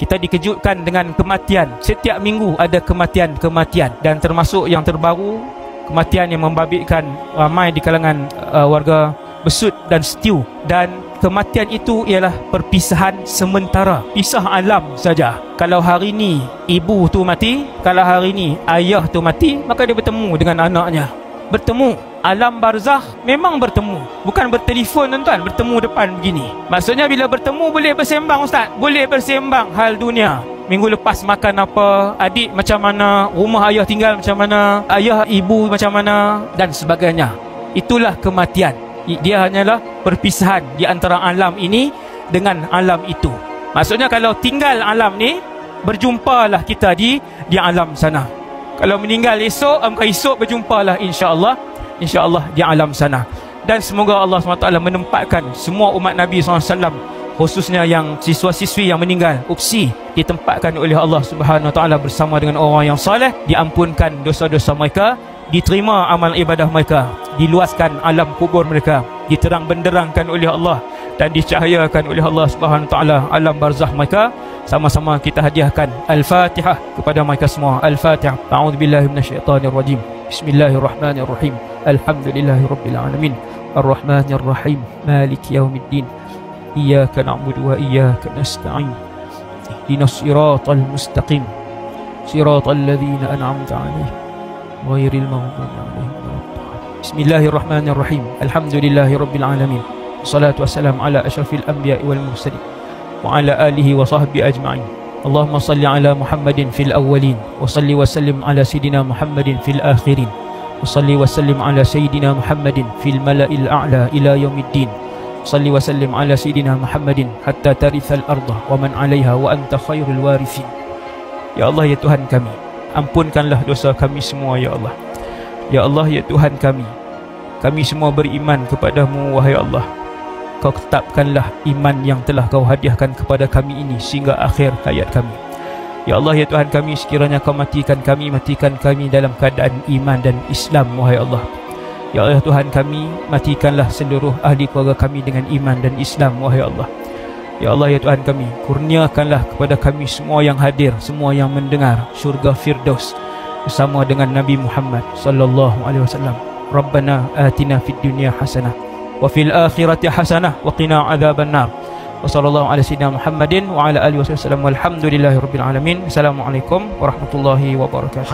kita dikejutkan dengan kematian. Setiap minggu ada kematian-kematian, dan termasuk yang terbaru, kematian yang membabitkan ramai di kalangan warga Besut dan Setiu. Dan kematian itu ialah perpisahan sementara, pisah alam saja. Kalau hari ni ibu tu mati, kalau hari ni ayah tu mati, maka dia bertemu dengan anaknya. Bertemu. Alam barzakh memang bertemu, bukan bertelefon tuan-tuan, bertemu depan begini. Maksudnya bila bertemu boleh bersembang ustaz, boleh bersembang hal dunia. Minggu lepas makan apa, adik macam mana, rumah ayah tinggal macam mana, ayah ibu macam mana, dan sebagainya. Itulah kematian. Dia hanyalah perpisahan di antara alam ini dengan alam itu. Maksudnya kalau tinggal alam ni, berjumpalah kita di alam sana. Kalau meninggal esok berjumpalah insya-Allah di alam sana. Dan semoga Allah SWT menempatkan semua umat Nabi SAW, khususnya yang siswa-siswi yang meninggal UPSI, ditempatkan oleh Allah Subhanahu Wa Taala bersama dengan orang yang soleh, diampunkan dosa-dosa mereka, diterima amal ibadah mereka, diluaskan alam kubur mereka, diterang benderangkan oleh Allah dan dicahayakan oleh Allah Subhanahu Wa Taala alam barzakh mereka. Sama-sama kita hadiahkan Al-Fatihah kepada mereka semua. Al-Fatihah. A'udzubillahi minasyaitonir rajim. Bismillahirrahmanirrahim. Alhamdulillahirabbil alamin. Arrahmanirrahim. Maliki yaumiddin. Iyyaka na'budu wa iyyaka nasta'in. Ihdinas siratal mustaqim. Siratal ladzina an'amta 'alaihim ghairil maghdubi 'alaihim waladdallin. Bismillahirrahmanirrahim. Alhamdulillahirabbil alamin. Wassalatu wassalamu ala asyrafil anbiya'i wal mursalin wa ala alihi wa sahbihi ajma'in. Allahumma salli ala Muhammadin fil awwalin wa salli wa sallim ala sayidina Muhammadin fil akhirin wa salli wa sallim ala sayidina Muhammadin fil mala'il a'la ila yaumiddin. Salli wa sallim ala sayidina Muhammadin hatta tarithal arda wa man 'alaiha wa anta khairul warithin. Ya Allah, ya Tuhan kami, ampunkanlah dosa kami semua ya Allah. Ya Allah, ya Tuhan kami semua beriman kepadamu wahai Allah. Kau tetapkanlah iman yang telah kau hadiahkan kepada kami ini sehingga akhir hayat kami. Ya Allah, ya Tuhan kami, sekiranya kau matikan kami dalam keadaan iman dan Islam wahai Allah. Ya Allah, Tuhan kami, matikanlah seluruh ahli keluarga kami dengan iman dan Islam wahai Allah. Ya Allah, ya Tuhan kami, kurniakanlah kepada kami semua yang hadir, semua yang mendengar, syurga Firdaus bersama dengan Nabi Muhammad sallallahu alaihi wasallam. Rabbana atina fid dunya hasanah wa fil akhirati hasanah wa qina adzabannar. Wa sallallahu ala sayyidina Muhammadin wa ala alihi wasallam. Walhamdulillahirabbil alamin. Assalamualaikum warahmatullahi wabarakatuh.